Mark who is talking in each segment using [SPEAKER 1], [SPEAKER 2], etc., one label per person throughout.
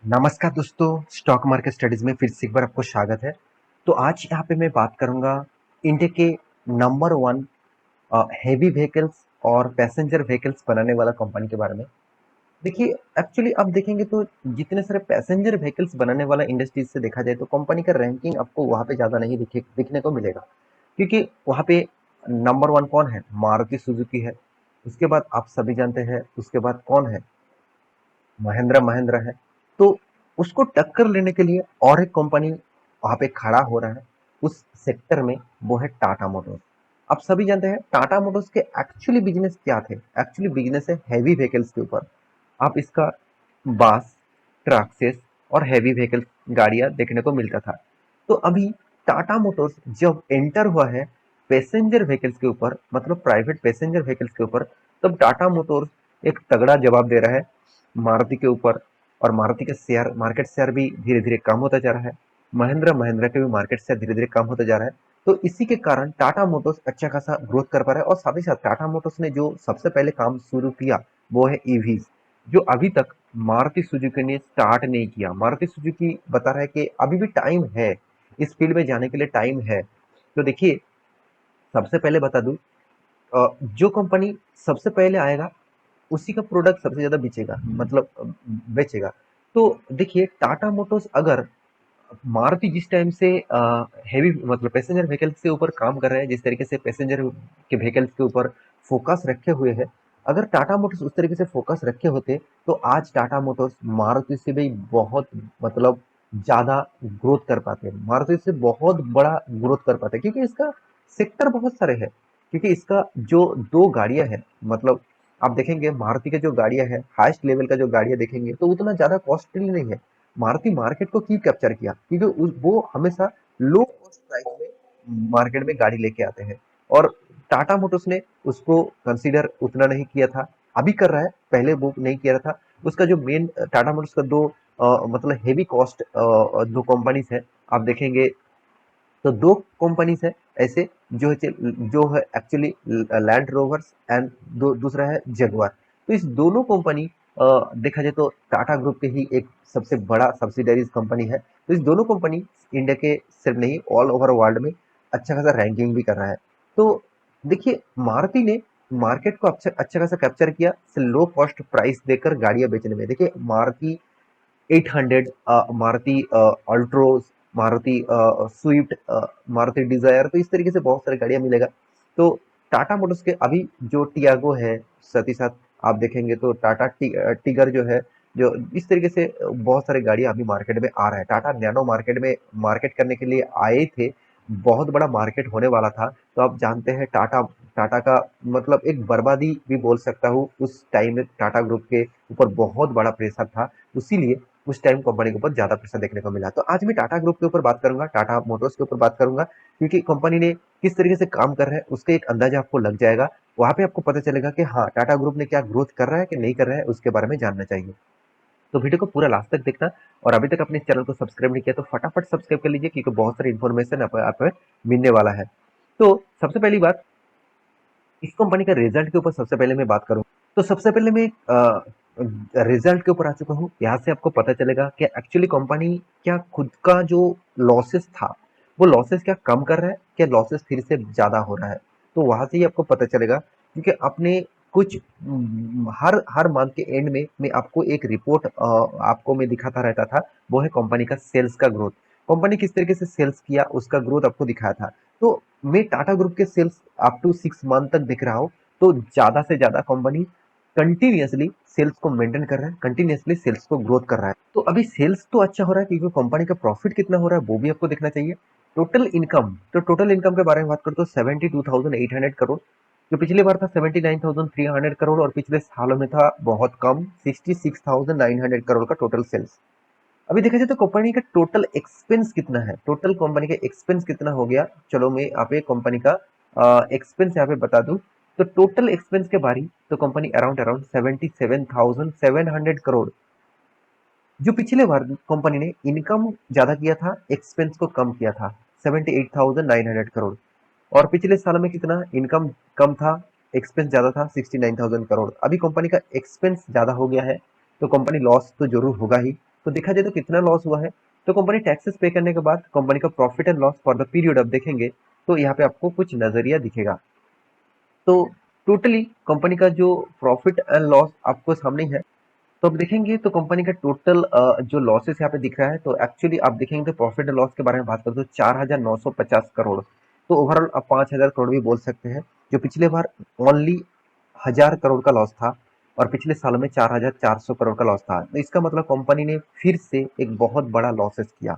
[SPEAKER 1] नमस्कार दोस्तों, stock market studies में फिर से एक बार आपको स्वागत है। तो आज यहाँ पे मैं बात करूंगा इंडिया के नंबर वन हेवी व्हीकल्स और पैसेंजर व्हीकल्स बनाने वाला कंपनी के बारे में। देखिए, एक्चुअली आप देखेंगे तो जितने सारे पैसेंजर व्हीकल्स बनाने वाला इंडस्ट्रीज से देखा जाए तो कंपनी का रैंकिंग आपको वहाँ पे ज़्यादा नहीं दिखने को मिलेगा, क्योंकि वहाँ पे नंबर वन कौन है? मारुति सुजुकी है। उसके बाद आप सभी जानते हैं, उसके बाद कौन है? महिंद्रा महिंद्रा है। तो उसको टक्कर लेने के लिए और एक कंपनी वहां पे खड़ा हो रहा है उस सेक्टर में, वो है टाटा मोटर्स। आप सभी जानते हैं टाटा मोटर्स के एक्चुअली बिजनेस क्या थे। एक्चुअली बिजनेस है हैवी व्हीकल्स के ऊपर। आप इसका बस, ट्रक्सेस और हैवी व्हीकल गाड़ियां देखने को मिलता था। तो अभी टाटा मोटर्स जब एंटर हुआ है पैसेंजर व्हीकल्स के ऊपर, मतलब प्राइवेट पैसेंजर व्हीकल्स के ऊपर, तब टाटा मोटर्स एक तगड़ा जवाब दे रहा है मारुति के ऊपर। और मारुति का शेयर, मार्केट शेयर भी धीरे धीरे कम होता जा रहा है। महिंद्रा महिंद्रा के भी मार्केट शेयर धीरे धीरे कम होता जा रहा है। तो इसी के कारण टाटा मोटर्स अच्छा खासा ग्रोथ कर पा रहा है। और साथ ही साथ टाटा मोटर्स ने जो सबसे पहले काम शुरू किया वो है ईवीज, जो अभी तक मारुति सुजुकी ने स्टार्ट नहीं किया। मारुति सुजुकी बता रहा है कि अभी भी टाइम है, इस फील्ड में जाने के लिए टाइम है। तो देखिए, सबसे पहले बता दूं, जो कंपनी सबसे पहले आएगा उसी का प्रोडक्ट सबसे ज्यादा बेचेगा, मतलब बेचेगा। तो देखिए, टाटा मोटर्स अगर मारुति जिस टाइम से हैवी मतलब पैसेंजर व्हीकल्स के ऊपर काम कर रहे हैं, जिस तरीके से पैसेंजर के व्हीकल्स के ऊपर फोकस रखे हुए हैं, अगर टाटा मोटर्स उस तरीके से फोकस रखे होते तो आज टाटा मोटर्स मारुति से भी बहुत, मतलब ज्यादा ग्रोथ कर पाते, मारुति से बहुत बड़ा ग्रोथ कर पाते, क्योंकि इसका सेक्टर बहुत सारे हैं। क्योंकि इसका जो दो गाड़ियां हैं, मतलब आप देखेंगे मारुति के जो गाड़ियां हैं, हाईएस्ट लेवल का जो गाड़ियां देखेंगे तो उतना ज्यादा कॉस्टली नहीं है। मारुति मार्केट को क्यों कैप्चर किया? क्योंकि वो हमेशा लो कॉस्ट प्राइस में मार्केट में गाड़ी लेके आते हैं। और टाटा मोटर्स ने उसको कंसीडर उतना नहीं किया था, अभी कर रहा है, पहले वो नहीं किया था। उसका जो मेन टाटा मोटर्स का दो मतलब हेवी कॉस्ट दो कंपनीज है, आप देखेंगे तो दो कंपनीज है ऐसे, जो है एक्चुअली लैंड रोवर्स एंड दूसरा है जगुआर। तो इस दोनों कंपनी देखा जाए तो टाटा ग्रुप के ही एक सबसे बड़ा सब्सिडरीज कंपनी है। तो इस दोनों कंपनी इंडिया के सिर्फ नहीं, ऑल ओवर वर्ल्ड में अच्छा खासा रैंकिंग भी कर रहा है। तो देखिए, मारुति ने मार्केट को अच्छा अच्छा खासा कैप्चर किया लो कॉस्ट प्राइस देकर गाड़ियां बेचने में। देखिए, मारुति 800, मारुति अल्ट्रोज, मारुति स्विफ्ट, मारुति डिजायर, तो इस तरीके से बहुत सारी गाड़ियां मिलेगा। तो टाटा मोटर्स के अभी जो टियागो है, साथ ही साथ आप देखेंगे तो टिगर जो है, जो इस तरीके से बहुत सारी गाड़ियां अभी मार्केट में आ रहा है। टाटा नैनो मार्केट में मार्केट करने के लिए आए थे, बहुत बड़ा मार्केट होने वाला था। तो आप जानते हैं टाटा टाटा का मतलब एक बर्बादी भी बोल सकता हूँ, उस टाइम में टाटा ग्रुप के ऊपर बहुत बड़ा प्रेशर था, इसीलिए उस टाइम कंपनी के ऊपर ज्यादा प्रेशर देखने को मिला। तो आज मैं टाटा ग्रुप के ऊपर बात करूंगा, टाटा मोटर्स के ऊपर बात करूंगा, क्योंकि कंपनी ने किस तरीके से काम कर रहा है उसका एक अंदाजा आपको लग जाएगा। वहां पे आपको पता चलेगा कि हाँ, टाटा ग्रुप ने क्या ग्रोथ कर रहा है कि नहीं कर रहा है, उसके बारे में जानना चाहिए। तो वीडियो को पूरा लास्ट तक देखना। और अभी तक अपने चैनल को सब्सक्राइब नहीं किया तो फटाफट सब्सक्राइब कर लीजिए, क्योंकि बहुत सारी इन्फॉर्मेशन आप मिलने वाला है। तो सबसे पहली बात, इस कंपनी का रिजल्ट के ऊपर सबसे पहले मैं बात करूँ तो सबसे पहले मैं रिजल्ट के ऊपर आ चुका हूँ। यहाँ से आपको पता चलेगा कि एक्चुअली कंपनी क्या खुद का जो लॉसेस था, वो लॉसेस क्या कम कर रहा है, क्या लॉसेस फिर से ज्यादा हो रहा है। तो वहां से ही आपको पता चलेगा, क्योंकि अपने कुछ हर हर मंथ के एंड में मैं आपको एक रिपोर्ट आपको मैं दिखाता रहता था, वो है कंपनी का सेल्स का ग्रोथ। कंपनी किस तरीके से सेल्स किया उसका ग्रोथ आपको दिखाया था। तो मैं टाटा ग्रुप के सेल्स अप टू 6 मंथ तक दिख रहा हूँ। तो ज्यादा से ज्यादा कंपनी कंटिन्यूअसली सेल्स को मेंटेन कर रहा है, कंटिन्यूअसली सेल्स को ग्रोथ कर रहा है। तो अभी सेल्स तो अच्छा हो रहा है, क्योंकि कंपनी का प्रॉफिट कितना हो रहा है वो भी आपको देखना चाहिए। टोटल इनकम, तो टोटल इनकम के बारे में बात करें तो 72,800 करोड़, जो पिछली बार था 79,300 करोड़, और पिछले सालों में था बहुत कम 66,900 करोड़ का टोटल सेल्स। अभी देखा जाए तो कंपनी का टोटल एक्सपेंस कितना है, टोटल कंपनी का एक्सपेंस कितना हो गया, चलो मैं यहाँ पे कंपनी का एक्सपेंस यहाँ पे बता दूं। तो टोटल एक्सपेंस के बारी तो कंपनी अराउंड अराउंड 77,700 करोड़, जो पिछले बार कंपनी ने इनकम ज्यादा किया था, एक्सपेंस को कम किया था, 78,900 करोड़। और पिछले साल में कितना इनकम कम था, एक्सपेंस ज्यादा था, 69,000 करोड़। अभी कंपनी का एक्सपेंस ज्यादा हो गया है, तो कंपनी लॉस तो जरूर होगा ही। तो देखा जाए तो कितना लॉस हुआ है। तो कंपनी टैक्सेस पे करने के बाद कंपनी का profit and loss for the period आप देखेंगे तो यहाँ पे आपको कुछ नजरिया दिखेगा। तो टोटली कंपनी का जो प्रॉफिट एंड लॉस आपको सामने है, तो अब देखेंगे तो कंपनी का टोटल जो लॉसेस यहाँ पे दिख रहा है, तो एक्चुअली आप देखेंगे तो प्रॉफिट एंड लॉस के बारे में बात करें तो 4,950 करोड़, तो ओवरऑल आप 5,000 करोड़ भी बोल सकते हैं। जो पिछले बार ओनली 1,000 करोड़ का लॉस था और पिछले सालों में 4,400 करोड़ का लॉस था, तो इसका मतलब कंपनी ने फिर से एक बहुत बड़ा लॉसेस किया।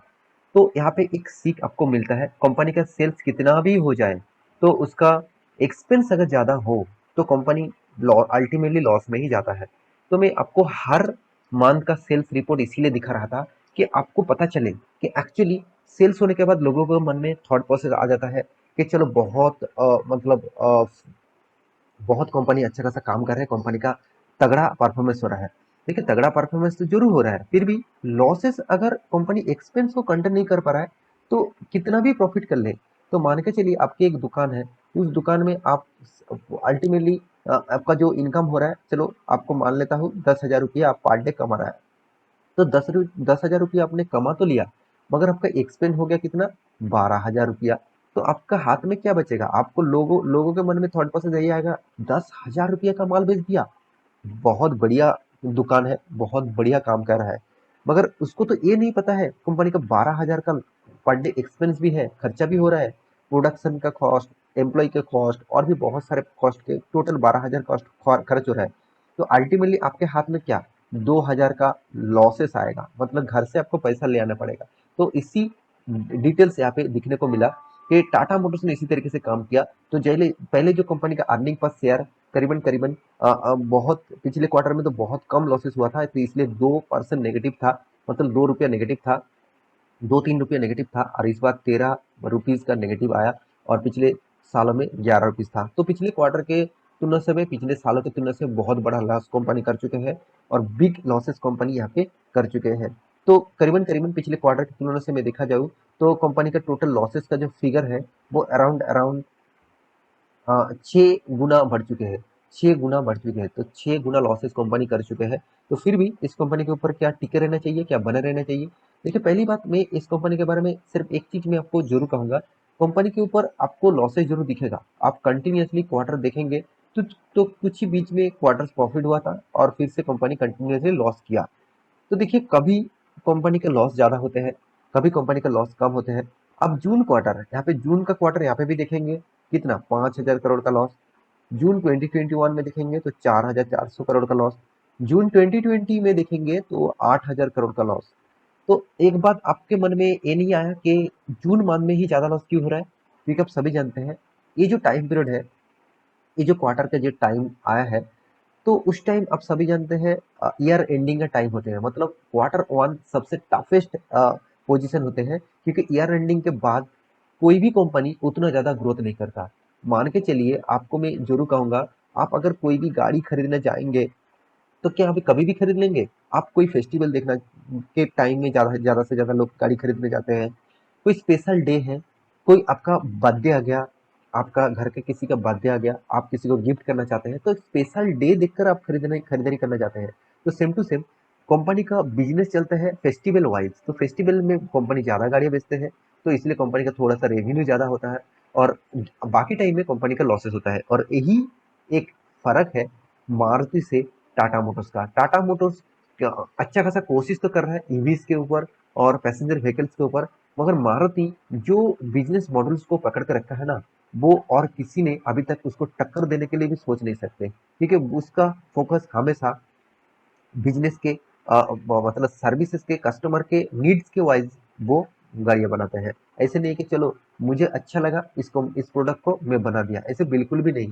[SPEAKER 1] तो यहाँ पे एक सीख आपको मिलता है, कंपनी का सेल्स कितना भी हो जाए तो उसका एक्सपेंस अगर ज़्यादा हो तो कंपनी अल्टीमेटली लॉस में ही जाता है। तो मैं आपको हर मंथ का सेल्स रिपोर्ट इसीलिए दिखा रहा था कि आपको पता चले कि एक्चुअली सेल्स होने के बाद लोगों के मन में थॉट प्रोसेस आ जाता है कि चलो बहुत बहुत कंपनी अच्छा खासा काम कर रहे हैं, कंपनी का तगड़ा परफॉर्मेंस हो रहा है। देखिए तगड़ा परफॉर्मेंस तो जरूर हो रहा है, फिर भी लॉसेस अगर कंपनी एक्सपेंस को कंटेन नहीं कर पा रहा है तो कितना भी प्रॉफिट कर ले, तो मान के चलिए आपकी एक दुकान है, उस दुकान में आप अल्टीमेटली आपका जो इनकम हो रहा है, चलो आपको मान लेता हूँ 10,000 रुपया आप पर डे कमा रहा है, तो 10,000 रुपया आपने कमा तो लिया, मगर आपका एक्सपेंस हो गया कितना, 12,000 रुपया। तो आपका हाथ में क्या बचेगा, आपको लोगों लोगों के मन में थॉट प्रोसेस यही आएगा, 10,000 रुपया का माल बेच दिया, बहुत बढ़िया दुकान है, बहुत बढ़िया काम कर रहा है। मगर उसको तो ये नहीं पता है कंपनी का 12,000 का पर डे एक्सपेंस भी है, खर्चा भी हो रहा है, प्रोडक्शन का कॉस्ट, एम्प्लॉय का कॉस्ट और भी बहुत सारे कॉस्ट के टोटल 12,000 कॉस्ट खर्च हो रहा है। तो अल्टीमेटली आपके हाथ में क्या, 2,000 का लॉसेस आएगा, मतलब घर से आपको पैसा ले आना पड़ेगा। तो इसी डिटेल्स यहाँ पे दिखने को मिला कि टाटा मोटर्स ने इसी तरीके से काम किया। तो पहले पहले जो कंपनी का अर्निंग पर शेयर करीबन करीबन बहुत पिछले क्वार्टर में तो बहुत कम लॉसेस हुआ था, तो इसलिए 2% नेगेटिव था, मतलब 2 रुपया नेगेटिव था, 2-3 रुपया नेगेटिव था, और इस बार 13 रुपीज का नेगेटिव आया, और पिछले सालों में 11 रुपीज था। तो पिछले क्वार्टर के तुलना से में पिछले सालों की तुलना से बहुत बड़ा लॉस कंपनी कर चुके हैं, और बिग लॉसेस कंपनी यहाँ पे कर चुके हैं। तो करीबन करीबन पिछले क्वार्टर की तुलना से मैं देखा जाऊँ तो कंपनी का टोटल लॉसेस का जो फिगर है वो अराउंड अराउंड 6 गुना बढ़ चुके हैं, 6 गुना बढ़ चुके हैं, तो 6 गुना लॉसेस कंपनी कर चुके हैं। तो फिर भी इस कंपनी के ऊपर क्या टिके रहना चाहिए, क्या बने रहना चाहिए। देखिए पहली बात, मैं इस कंपनी के बारे में सिर्फ एक चीज मैं आपको जरूर कहूंगा, कंपनी के ऊपर आपको लॉसेस जरूर दिखेगा, आप कंटिन्यूसली क्वार्टर देखेंगे तो कुछ ही बीच में क्वार्टर प्रॉफिट हुआ था और फिर से कंपनी कंटिन्यूसली लॉस किया। तो देखिए कभी कंपनी के लॉस ज्यादा होते हैं, कभी कंपनी का लॉस कम होते हैं। अब जून क्वार्टर, यहाँ पे जून का क्वार्टर यहाँ पे भी देखेंगे कितना, 5,000 करोड़ का लॉस। जून 2021 में देखेंगे तो 4,400 करोड़ का लॉस। जून 2020 में देखेंगे तो 8,000 करोड़ का लॉस। तो एक बात आपके मन में ये नहीं आया कि जून मंथ में ही ज्यादा लॉस क्यों हो रहा है, क्योंकि आप सभी जानते हैं ये जो टाइम पीरियड है, ये जो क्वार्टर का जो टाइम आया है, तो उस टाइम आप सभी जानते हैं ईयर एंडिंग का टाइम होते हैं, मतलब क्वार्टर वन सबसे टफेस्ट पोजीशन होते हैं, क्योंकि ईयर एंडिंग के बाद कोई भी कंपनी उतना ज्यादा ग्रोथ नहीं करता। मान के चलिए आपको मैं जरूर कहूंगा, आप अगर कोई भी गाड़ी खरीदने जाएंगे तो क्या अभी कभी भी खरीद लेंगे, आप कोई फेस्टिवल देखना के टाइम में ज्यादा ज्यादा से ज्यादा लोग गाड़ी खरीदने जाते हैं, कोई स्पेशल डे है, कोई आपका बर्थडे आ गया, आपका घर के किसी का बर्थडे आ गया, आप किसी को गिफ्ट करना चाहते हैं, तो स्पेशल डे देखकर आप खरीदारी करना चाहते हैं। तो सेम टू सेम कंपनी का बिजनेस चलता है फेस्टिवल वाइज, तो फेस्टिवल में कंपनी ज्यादा गाड़ियां बेचते हैं, तो इसलिए कंपनी का थोड़ा सा रेवेन्यू ज्यादा होता है, और बाकी टाइम में कंपनी का लॉसेस होता है। और यही एक फर्क है मारुति से टाटा मोटर्स का। टाटा मोटर्स अच्छा खासा कोशिश तो कर रहा है ईवीज के ऊपर और पैसेंजर व्हीकल्स के ऊपर, मगर मारुति जो बिजनेस मॉडल्स को पकड़ कर रखा है ना, वो और किसी ने अभी तक उसको टक्कर देने के लिए भी सोच नहीं सकते, क्योंकि उसका फोकस हमेशा बिजनेस के मतलब सर्विसेज के कस्टमर के नीड्स के वाइज वो गाड़ियां बनाते हैं। ऐसे नहीं कि चलो मुझे अच्छा लगा इसको, इस प्रोडक्ट को मैं बना दिया, ऐसे बिल्कुल भी नहीं।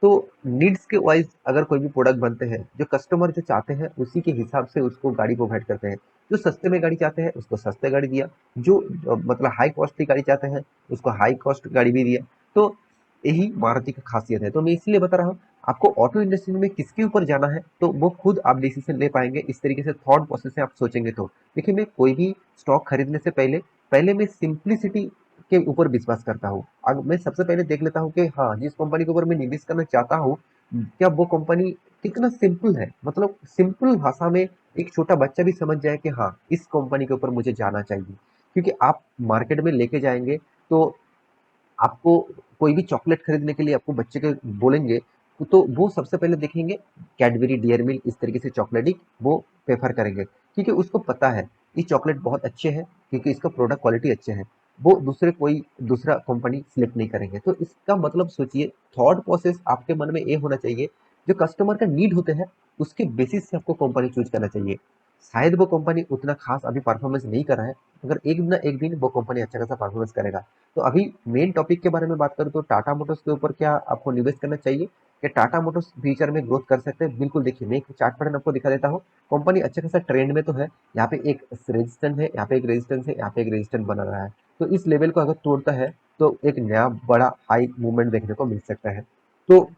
[SPEAKER 1] तो नीड्स के वाइज अगर कोई भी प्रोडक्ट बनते हैं, जो कस्टमर जो चाहते हैं उसी के हिसाब से उसको गाड़ी प्रोवाइड करते हैं। जो सस्ते में गाड़ी चाहते हैं उसको सस्ते गाड़ी दिया, जो मतलब हाई कॉस्ट की गाड़ी चाहते हैं उसको हाई कॉस्ट गाड़ी भी दिया। तो यही मारुति की खासियत है। तो मैं इसलिए बता रहा हूँ, आपको ऑटो इंडस्ट्री में किसके ऊपर जाना है तो वो खुद आप डिसीजन ले पाएंगे, इस तरीके से थॉट प्रोसेस से आप सोचेंगे तो। देखिए मैं कोई भी स्टॉक खरीदने से पहले पहले मैं सिंप्लिसिटी के ऊपर विश्वास करता हूँ। अब मैं सबसे पहले देख लेता हूँ कि हाँ जिस कंपनी के ऊपर मैं निवेश करना चाहता हूँ, क्या वो कंपनी कितना सिंपल है, मतलब सिंपल भाषा में एक छोटा बच्चा भी समझ जाए कि हाँ, इस कंपनी के ऊपर मुझे जाना चाहिए। क्योंकि आप मार्केट में लेके जाएँगे तो आपको कोई भी चॉकलेट खरीदने के लिए आपको बच्चे के बोलेंगे, तो वो सबसे पहले देखेंगे कैडबरी, डेयरी मिल्क इस तरीके से चॉकलेट ही वो प्रेफ़र करेंगे। क्योंकि उसको पता है, ये चॉकलेट बहुत अच्छे हैं क्योंकि इसका प्रोडक्ट क्वालिटी अच्छे हैं। वो दूसरा कंपनी सिलेक्ट नहीं करेंगे। तो इसका मतलब सोचिए थॉट प्रोसेस आपके मन में ये होना चाहिए, जो कस्टमर का नीड होते हैं, उसके बेसिस से आपको कंपनी चूज़ करना चाहिए। शायद वो कंपनी उतना ख़ास अभी परफ़ॉर्मेंस नहीं कर रहा है, मगर एक ना एक दिन वो कंपनी अच्छा खासा परफ़ॉर्मेंस करेगा। तो अभी मेन टॉपिक के बारे में बात करूँ तो टाटा मोटर्स के ऊपर क्या आपको निवेश करना चाहिए कि टाटा मोटर्स फ्यूचर में ग्रोथ कर सकते हैं? बिल्कुल देखिए, मैं एक चार्ट पैटर्न आपको दिखा देता हूँ। कंपनी अच्छा खासा ट्रेंड में तो है। यहाँ पे एक रेजिस्टेंस है, यहाँ पे एक रेजिस्टेंस है, यहाँ पे एक रेजिस्टेंस बना रहा है। तो इस लेवल को अगर तोड़ता है तो एक नया बड़ा हाई मूवमेंट देखने को मिल सकता है। तो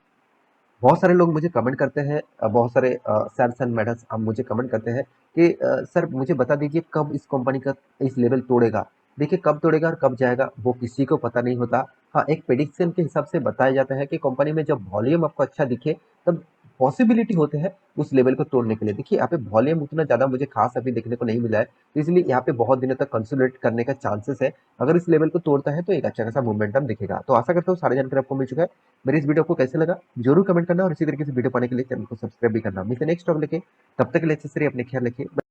[SPEAKER 1] बहुत सारे लोग मुझे कमेंट करते हैं, बहुत सारे सर्स एंड मैडम्स अब मुझे कमेंट करते हैं कि सर मुझे बता दीजिए कब इस कंपनी का इस लेवल तोड़ेगा। देखिए कब तोड़ेगा और कब जाएगा वो किसी को पता नहीं होता। हाँ, एक प्रेडिक्शन के हिसाब से बताया जाता है कि कंपनी में जब वॉल्यूम आपको अच्छा दिखे तब पॉसिबिलिटी होते हैं उस लेवल को तोड़ने के लिए। देखिए यहाँ पे वॉल्यूम उतना ज़्यादा मुझे खास अभी देखने को नहीं मिला है, तो इसलिए यहाँ पे बहुत दिनों तक कंसोलिडेट करने का चांसेस है। अगर इस लेवल को तोड़ता है तो एक अच्छा खासा मोमेंटम दिखेगा। तो आशा करता हूँ सारी जानकारी आपको मिल चुका है। मेरी इस वीडियो को कैसे लगा जरूर कमेंट करना और इसी तरीके से वीडियो पाने के लिए चैनल को सब्सक्राइब भी करना। मिलते हैं नेक्स्ट टॉपिक लेके, तब तक के लिए अच्छे से रहिए, अपने ख्याल रखिए।